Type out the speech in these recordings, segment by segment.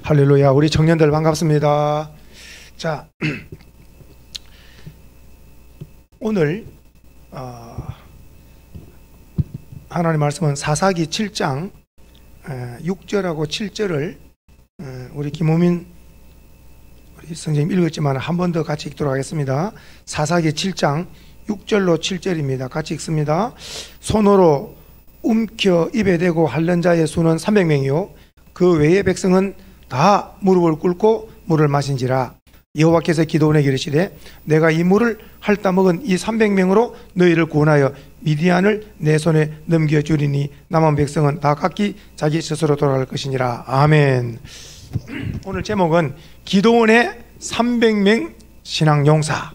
할렐루야. 우리 청년들 반갑습니다. 자, 오늘 하나님 말씀은 사사기 7장 6절하고 7절을 우리 김우민 우리 선생님 읽었지만 한 번 더 같이 읽도록 하겠습니다. 사사기 7장 6절로 7절입니다. 같이 읽습니다. 손으로 움켜 입에 대고 핥는 자의 수는 300명이요 그 외의 백성은 다 무릎을 꿇고 물을 마신지라. 여호와께서 기드온에게 이르시되 내가 이 물을 핥아 먹은 이 300명으로 너희를 구원하여 미디안을 내 손에 넘겨주리니 남은 백성은 다 각기 자기 스스로 돌아갈 것이니라. 아멘. 오늘 제목은 기드온의 300명 신앙용사.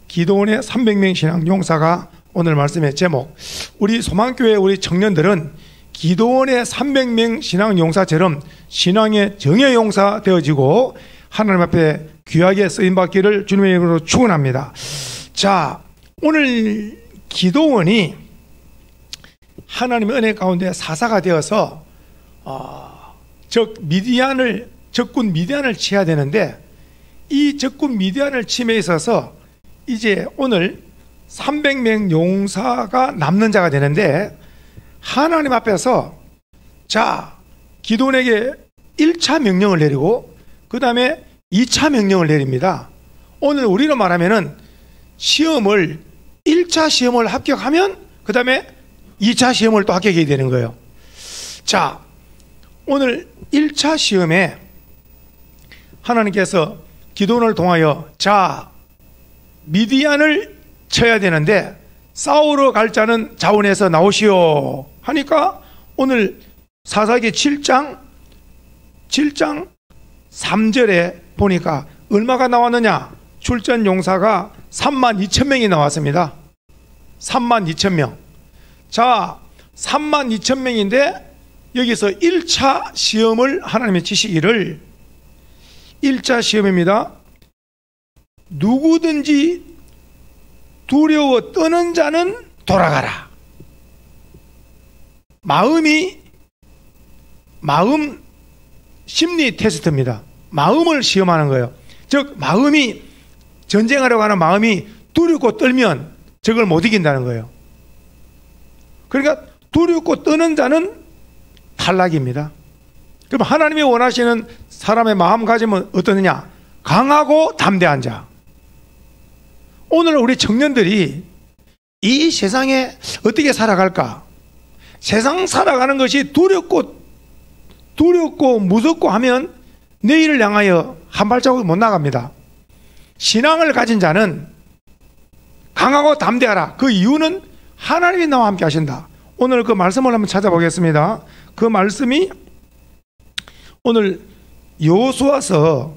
기드온의 300명 신앙용사가 오늘 말씀의 제목. 우리 소망교회 우리 청년들은 기드온의 300명 신앙용사처럼 신앙의 정예용사 되어지고 하나님 앞에 귀하게 쓰임받기를 주님의 이름으로 축원합니다. 자, 오늘 기드온이 하나님의 은혜 가운데 사사가 되어서 적군 미디안을 쳐야 되는데 이 적군 미디안을 침에 있어서 이제 오늘 300명 용사가 남는 자가 되는데 하나님 앞에서 자 기드온에게 1차 명령을 내리고 그 다음에 2차 명령을 내립니다. 오늘 우리로 말하면은 시험을 1차 시험을 합격하면 그 다음에 2차 시험을 또 합격해야 되는 거예요. 자, 오늘 1차 시험에 하나님께서 기드온을 통하여 자 미디안을 쳐야 되는데 싸우러 갈 자는 자원에서 나오시오 하니까 오늘 사사기 7장 3절에 보니까 얼마가 나왔느냐? 출전 용사가 32,000명이 나왔습니다. 32,000명. 자, 32,000명인데 여기서 1차 시험을 하나님의 지시기를 1차 시험입니다. 누구든지 두려워 떠는 자는 돌아가라. 마음 심리 테스트입니다. 마음을 시험하는 거예요. 즉 마음이 전쟁하려고 하는 마음이 두렵고 떨면 적을 못 이긴다는 거예요. 그러니까 두렵고 떠는 자는 탈락입니다. 그럼 하나님이 원하시는 사람의 마음가짐은 어떠느냐? 강하고 담대한 자. 오늘 우리 청년들이 이 세상에 어떻게 살아갈까? 세상 살아가는 것이 두렵고 무섭고 하면 내일을 향하여 한 발자국 못 나갑니다. 신앙을 가진 자는 강하고 담대하라. 그 이유는 하나님이 나와 함께 하신다. 오늘 그 말씀을 한번 찾아보겠습니다. 그 말씀이 오늘 여호수아서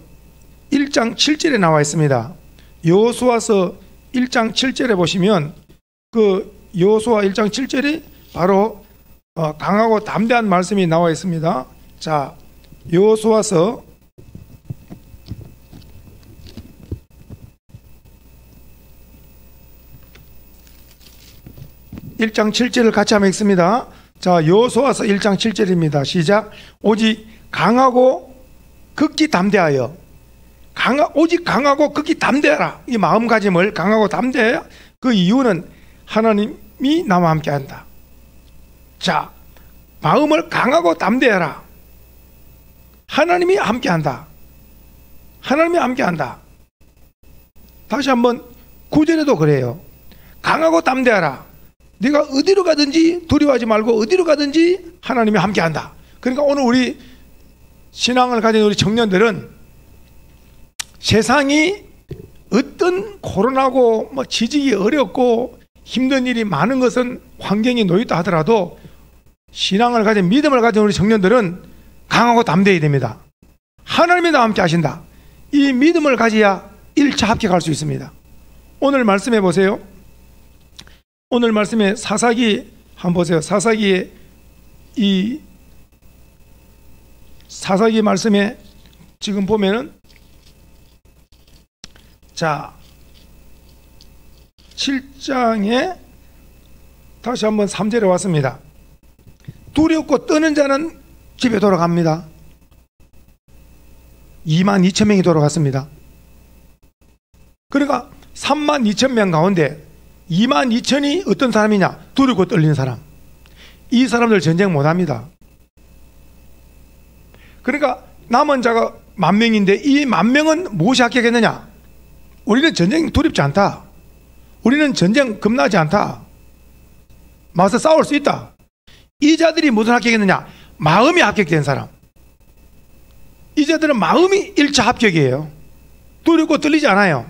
1장 7절에 나와 있습니다. 여호수아서 1장 7절에 보시면 그 여호수아 1장 7절이 바로 강하고 담대한 말씀이 나와 있습니다. 자, 여호수아서 1장 7절을 같이 한번 읽습니다. 자, 여호수아서 1장 7절입니다. 시작. 오직 강하고 극히 담대하여 오직 강하고 극히 담대하라. 이 마음가짐을 강하고 담대해야 그 이유는 하나님이 나와 함께 한다. 자, 마음을 강하고 담대해라. 하나님이 함께 한다. 하나님이 함께 한다. 다시 한번 9절에도 그래요. 강하고 담대하라. 네가 어디로 가든지 두려워하지 말고 어디로 가든지 하나님이 함께 한다. 그러니까 오늘 우리 신앙을 가진 우리 청년들은 세상이 어떤 코로나고 지지기 어렵고 힘든 일이 많은 것은 환경이 놓였다 하더라도 신앙을 가진 믿음을 가진 우리 청년들은 강하고 담대해야 됩니다. 하나님이 나와 함께 하신다. 이 믿음을 가져야 1차 합격할 수 있습니다. 오늘 말씀해 보세요. 오늘 말씀에 사사기 한번 보세요. 사사기에 이 사사기 말씀에 지금 보면은 자 7장에 다시 한번 3절에 왔습니다. 두렵고 떠는 자는 집에 돌아갑니다. 22,000명이 돌아갔습니다. 그러니까 32,000명 가운데 22,000이 어떤 사람이냐? 두렵고 떨리는 사람. 이 사람들 전쟁 못합니다. 그러니까 남은 자가 10,000명인데 이 10,000명은 무엇이 합격했느냐? 우리는 전쟁 두렵지 않다. 우리는 전쟁 겁나지 않다. 맞서 싸울 수 있다. 이 자들이 무슨 합격했느냐? 마음이 합격된 사람. 이 자들은 마음이 1차 합격이에요. 두렵고 떨리지 않아요.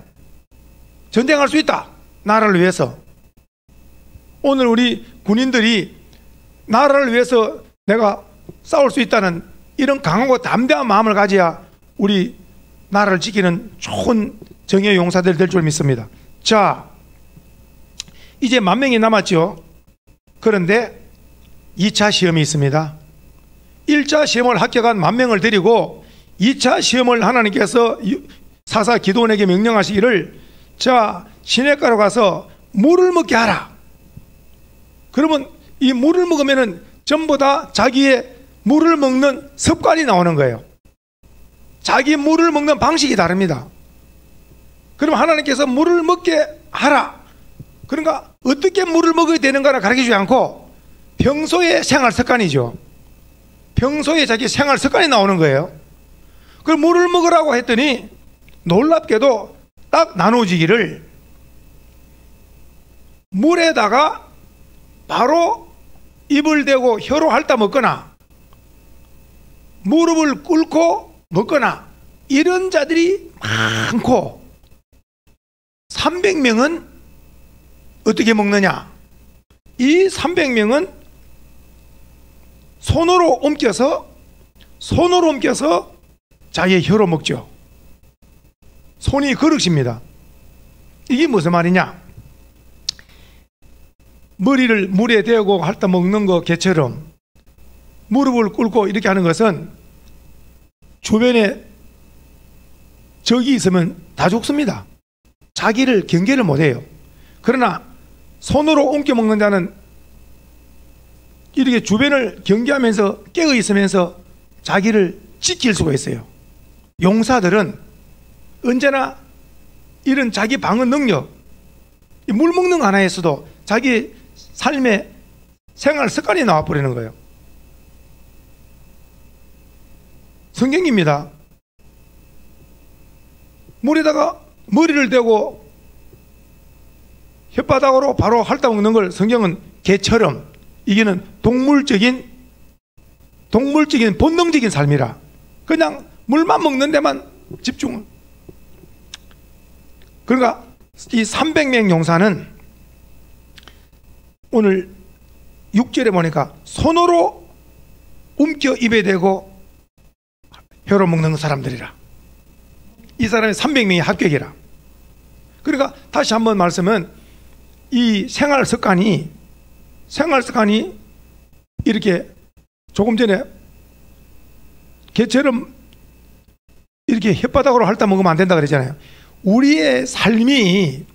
전쟁할 수 있다. 나라를 위해서. 오늘 우리 군인들이 나라를 위해서 내가 싸울 수 있다는 이런 강하고 담대한 마음을 가져야 우리 나라를 지키는 좋은 정의의 용사들 될 줄 믿습니다. 자, 이제 10,000명이 남았죠. 그런데 2차 시험이 있습니다. 1차 시험을 합격한 10,000명을 데리고 2차 시험을 하나님께서 사사 기도원에게 명령하시기를, 자, 시냇가로 가서 물을 먹게 하라. 그러면 이 물을 먹으면은 전부 다 자기의 물을 먹는 습관이 나오는 거예요. 자기 물을 먹는 방식이 다릅니다. 그럼 하나님께서 물을 먹게 하라. 그러니까 어떻게 물을 먹어야 되는가를 가르쳐주지 않고 평소의 생활 습관이죠. 평소에 자기 생활 습관이 나오는 거예요. 그럼 물을 먹으라고 했더니 놀랍게도 딱 나눠지기를, 물에다가 바로 입을 대고 혀로 핥아 먹거나 무릎을 꿇고 먹거나 이런 자들이 많고, 300명은 어떻게 먹느냐? 이 300명은 손으로 옮겨서 자기의 혀로 먹죠. 손이 그릇입니다. 이게 무슨 말이냐? 머리를 물에 대고 핥아 먹는 거 개처럼 무릎을 꿇고 이렇게 하는 것은 주변에 적이 있으면 다 죽습니다. 자기를 경계를 못해요. 그러나 손으로 옮겨 먹는 자는 이렇게 주변을 경계하면서 깨어 있으면서 자기를 지킬 수가 있어요. 용사들은 언제나 이런 자기 방어 능력, 물 먹는 거 하나에서도 자기 삶의 생활 습관이 나와버리는 거예요. 성경입니다. 물에다가 머리를 대고 혓바닥으로 바로 핥아 먹는 걸 성경은 개처럼, 이게는 동물적인 본능적인 삶이라, 그냥 물만 먹는 데만 집중. 그러니까 이 300명 용사는 오늘 6절에 보니까 손으로 움켜 입에 대고 혀로 먹는 사람들이라. 이 사람이 300명이 합격이라. 그러니까 다시 한번 말씀은, 이 생활 습관이 이렇게 조금 전에 개처럼 이렇게 혓바닥으로 핥아 먹으면 안 된다 그랬잖아요. 우리의 삶이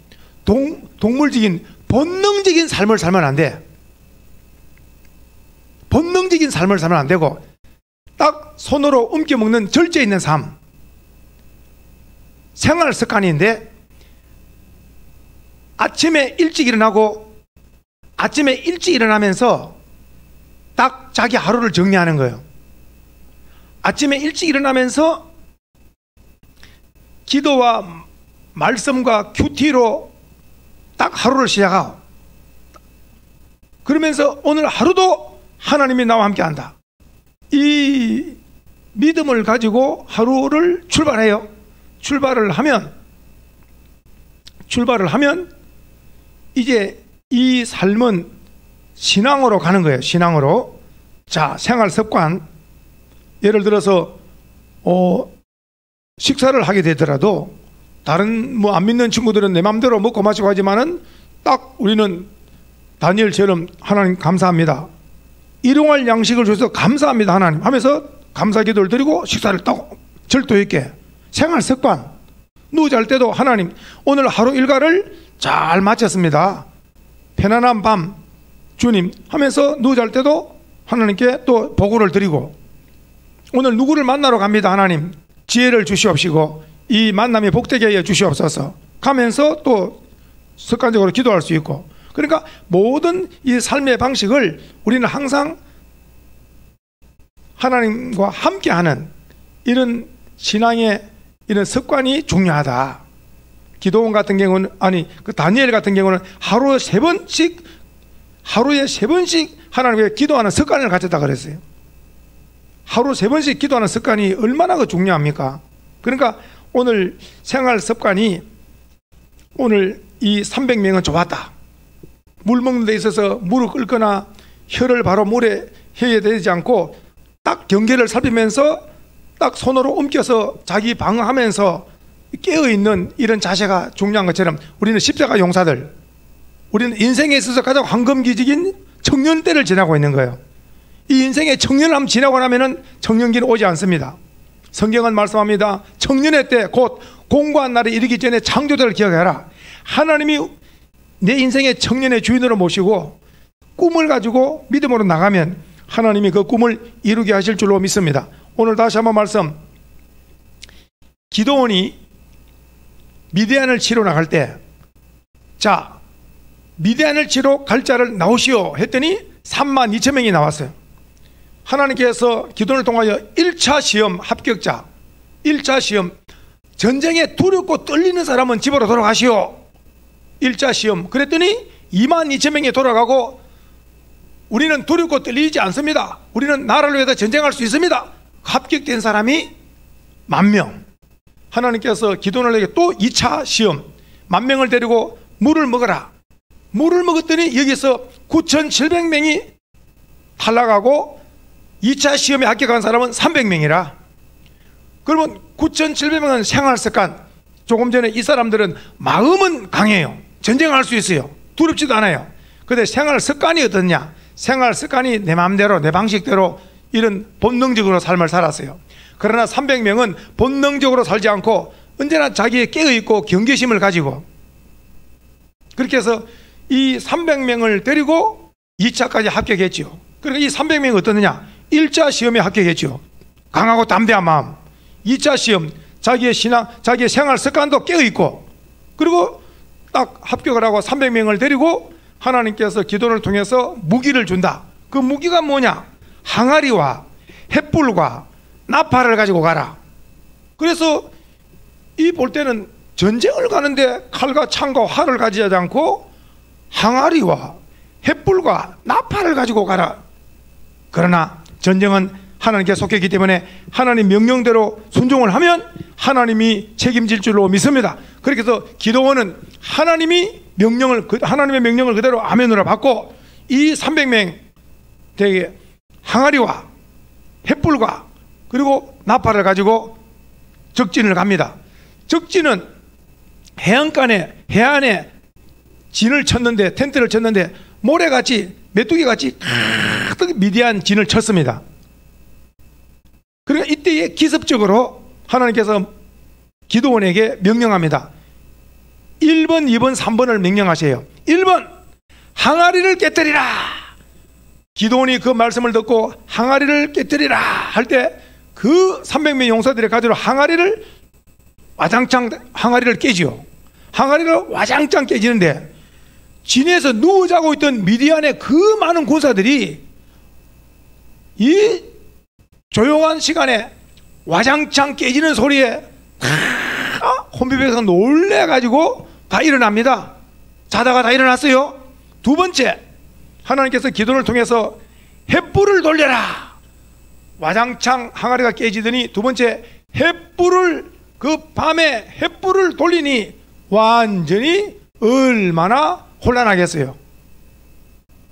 동물적인 본능적인 삶을 살면 안 돼. 본능적인 삶을 살면 안 되고, 딱 손으로 움켜 먹는 절제 있는 삶, 생활 습관인데, 아침에 일찍 일어나면서 딱 자기 하루를 정리하는 거예요. 아침에 일찍 일어나면서 기도와 말씀과 큐티로 딱 하루를 시작하고, 그러면서 오늘 하루도 하나님이 나와 함께 한다, 이 믿음을 가지고 하루를 출발해요. 출발을 하면 이제 이 삶은 신앙으로 가는 거예요. 신앙으로. 자, 생활 습관, 예를 들어서 식사를 하게 되더라도 다른 뭐 안 믿는 친구들은 내 마음대로 먹고 마시고 하지만은 딱 우리는 다니엘처럼 하나님 감사합니다, 일용할 양식을 줘서 감사합니다 하나님 하면서 감사 기도를 드리고 식사를 딱 절도 있게. 생활 습관. 누워 잘 때도 하나님 오늘 하루 일과를 잘 마쳤습니다, 편안한 밤 주님 하면서 누워 잘 때도 하나님께 또 보고를 드리고, 오늘 누구를 만나러 갑니다 하나님, 지혜를 주시옵시고 이 만남이 복되게 하여 주시옵소서. 가면서 또 습관적으로 기도할 수 있고, 그러니까 모든 이 삶의 방식을 우리는 항상 하나님과 함께하는 이런 신앙의 이런 습관이 중요하다. 기도원 같은 경우는, 아니 그 다니엘 같은 경우는 하루에 세 번씩 하나님께 기도하는 습관을 가졌다 그랬어요. 하루 3번씩 기도하는 습관이 얼마나 그 중요합니까? 그러니까 오늘 생활 습관이, 오늘 이 300명은 좋았다. 물 먹는 데 있어서 물을 끓거나 혀를 바로 물에 해야 되지 않고 딱 경계를 살피면서 딱 손으로 옮겨서 자기 방어하면서 깨어있는 이런 자세가 중요한 것처럼, 우리는 십자가 용사들, 우리는 인생에 있어서 가장 황금기직인 청년 때를 지나고 있는 거예요. 이 인생의 청년을 한번 지나고 나면은 청년기는 오지 않습니다. 성경은 말씀합니다. 청년의 때 곧 공고한 날에 이르기 전에 창조자를 기억해라. 하나님이 내 인생의 청년의 주인으로 모시고 꿈을 가지고 믿음으로 나가면 하나님이 그 꿈을 이루게 하실 줄로 믿습니다. 오늘 다시 한번 말씀, 기드온이 미디안을 치러 나갈 때, 자, 미디안을 치러 갈 자를 나오시오 했더니 32,000명이 나왔어요. 하나님께서 기도를 통하여 1차 시험 합격자, 1차 시험, 전쟁에 두렵고 떨리는 사람은 집으로 돌아가시오. 1차 시험. 그랬더니 22,000명이 돌아가고, 우리는 두렵고 떨리지 않습니다. 우리는 나라를 위해서 전쟁할 수 있습니다. 합격된 사람이 10,000명. 하나님께서 기도원에게 또 2차 시험, 10,000명을 데리고 물을 먹어라. 물을 먹었더니 여기서 9,700명이 탈락하고 2차 시험에 합격한 사람은 300명이라. 그러면 9,700명은 생활습관, 조금 전에 이 사람들은 마음은 강해요. 전쟁할 수 있어요. 두렵지도 않아요. 그런데 생활습관이 어떻냐? 생활습관이 내 마음대로 내 방식대로 이런 본능적으로 삶을 살았어요. 그러나 300명은 본능적으로 살지 않고 언제나 자기의 깨어있고 경계심을 가지고, 그렇게 해서 이 300명을 데리고 2차까지 합격했죠. 그러니까 이 300명이 어떠느냐? 1차 시험에 합격했죠. 강하고 담대한 마음. 2차 시험, 자기의 신앙, 자기의 생활 습관도 깨어있고, 그리고 딱 합격을 하고 300명을 데리고 하나님께서 기도를 통해서 무기를 준다. 그 무기가 뭐냐? 항아리와 횃불과 나팔을 가지고 가라. 그래서 이 볼 때는 전쟁을 가는데 칼과 창과 활을 가지지 않고 항아리와 횃불과 나팔을 가지고 가라. 그러나 전쟁은 하나님께 속했기 때문에 하나님 명령대로 순종을 하면 하나님이 책임질 줄로 믿습니다. 그렇게 해서 기도원은 하나님의 명령을 그대로 아멘으로 받고, 이 300명 되게 항아리와 횃불과 그리고 나팔을 가지고 적진을 갑니다. 적진은 해안에 진을 쳤는데, 텐트를 쳤는데 모래같이 메뚜기같이 가득 미디안 진을 쳤습니다. 그러니까 이때에 기습적으로 하나님께서 기드온에게 명령합니다. 1번, 2번, 3번을 명령하세요. 1번, 항아리를 깨뜨리라. 기드온이 그 말씀을 듣고 항아리를 깨뜨리라 할 때 그 300명 용사들이 가지고 항아리를 깨지요. 항아리를 와장창 깨지는데, 진에서 누워 자고 있던 미디안의 그 많은 군사들이 이 조용한 시간에 와장창 깨지는 소리에 혼비백에서 놀래가지고 다 일어납니다. 자다가 다 일어났어요. 두 번째, 하나님께서 기도를 통해서 횃불을 돌려라. 와장창 항아리가 깨지더니 두 번째, 그 밤에 횃불을 돌리니 완전히 얼마나 혼란하겠어요.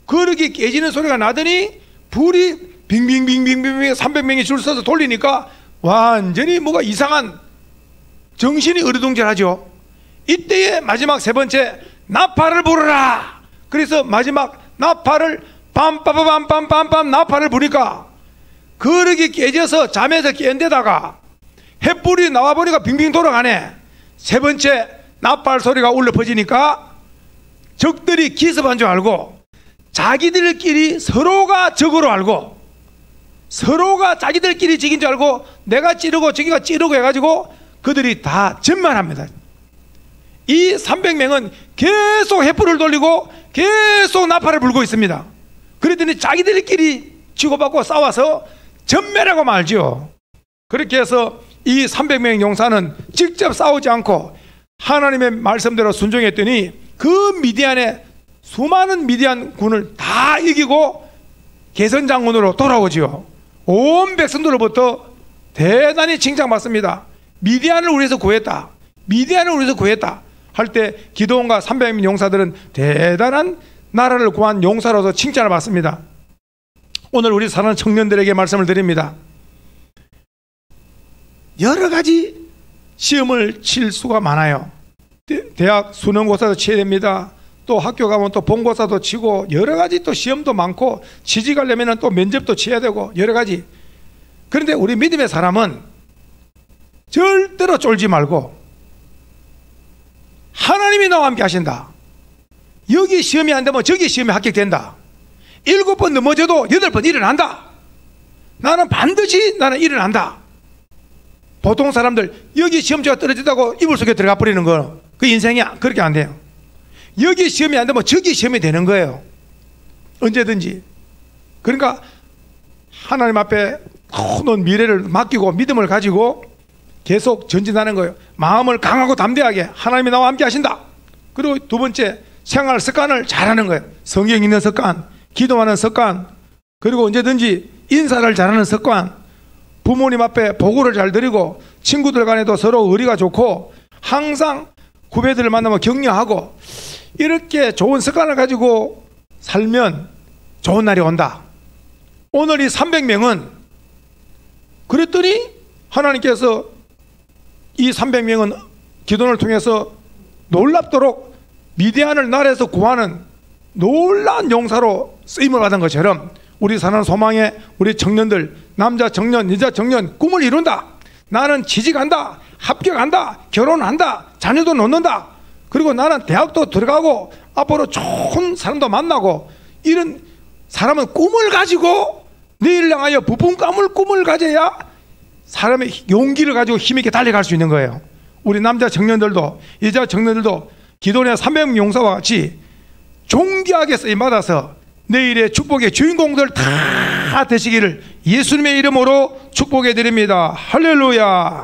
그렇게 깨지는 소리가 나더니 불이 빙빙빙빙빙 300명이 줄 서서 돌리니까 완전히 뭐가 이상한, 정신이 어리둥절하죠. 이때에 마지막 세 번째, 나팔을 부르라. 그래서 마지막 나팔을 빰빰빰빰빰빰 나팔을 부니까 그렇게 깨져서 잠에서 깬 데다가 횃불이 나와보니까 빙빙 돌아가네. 세 번째 나팔 소리가 울려 퍼지니까 적들이 기습한 줄 알고 자기들끼리 서로가 적으로 알고 서로가 자기들끼리 적인 줄 알고 내가 찌르고 저기가 찌르고 해가지고 그들이 다 전멸합니다. 이 300명은 계속 횃불을 돌리고 계속 나팔을 불고 있습니다. 그랬더니 자기들끼리 치고받고 싸워서 전멸하고 말지요. 그렇게 해서 이 300명 용사는 직접 싸우지 않고 하나님의 말씀대로 순종했더니 그 미디안의 수많은 미디안 군을 다 이기고 개선장군으로 돌아오지요. 온 백성들로부터 대단히 칭찬받습니다. 미디안을 우리에서 구했다, 미디안을 우리에서 구했다 할 때 기드온과 300명 용사들은 대단한 나라를 구한 용사로서 칭찬을 받습니다. 오늘 우리 사랑하는 청년들에게 말씀을 드립니다. 여러 가지 시험을 칠 수가 많아요. 대학 수능고사도 치야 됩니다. 또 학교 가면 또 본고사도 치고 여러 가지 또 시험도 많고 취직하려면 또 면접도 치야 되고 여러 가지. 그런데 우리 믿음의 사람은 절대로 쫄지 말고 하나님이 나와 함께 하신다. 여기 시험이 안 되면 저기 시험에 합격된다. 7번 넘어져도 8번 일어난다. 나는 반드시 일어난다. 보통 사람들 여기 시험지가 떨어진다고 이불 속에 들어가 버리는 거, 그 인생이 그렇게 안 돼요. 여기 시험이 안 되면 저기 시험이 되는 거예요. 언제든지. 그러니까 하나님 앞에 큰 미래를 맡기고 믿음을 가지고 계속 전진하는 거예요. 마음을 강하고 담대하게 하나님이 나와 함께 하신다. 그리고 두 번째, 생활 습관을 잘하는 거예요. 성경 읽는 습관, 기도하는 습관, 그리고 언제든지 인사를 잘하는 습관, 부모님 앞에 보고를 잘 드리고 친구들 간에도 서로 의리가 좋고 항상 후배들을 만나면 격려하고 이렇게 좋은 습관을 가지고 살면 좋은 날이 온다. 오늘 이 300명은 그랬더니 하나님께서 이 300명은 기도를 통해서 놀랍도록 미디안을 나라에서 구하는 놀라운 용사로 쓰임을 받은 것처럼 우리 사는 소망의 우리 청년들, 남자 청년, 여자 청년 꿈을 이룬다. 나는 취직한다, 합격한다, 결혼한다, 자녀도 놓는다. 그리고 나는 대학도 들어가고 앞으로 좋은 사람도 만나고, 이런 사람은 꿈을 가지고 내일을 향하여 부푼감을 꿈을 가져야 사람의 용기를 가지고 힘있게 달려갈 수 있는 거예요. 우리 남자 청년들도 여자 청년들도 기도원의 300명 용사와 같이 존귀하게 쓰임받아서 내일의 축복의 주인공들 다 되시기를 예수님의 이름으로 축복해 드립니다. 할렐루야.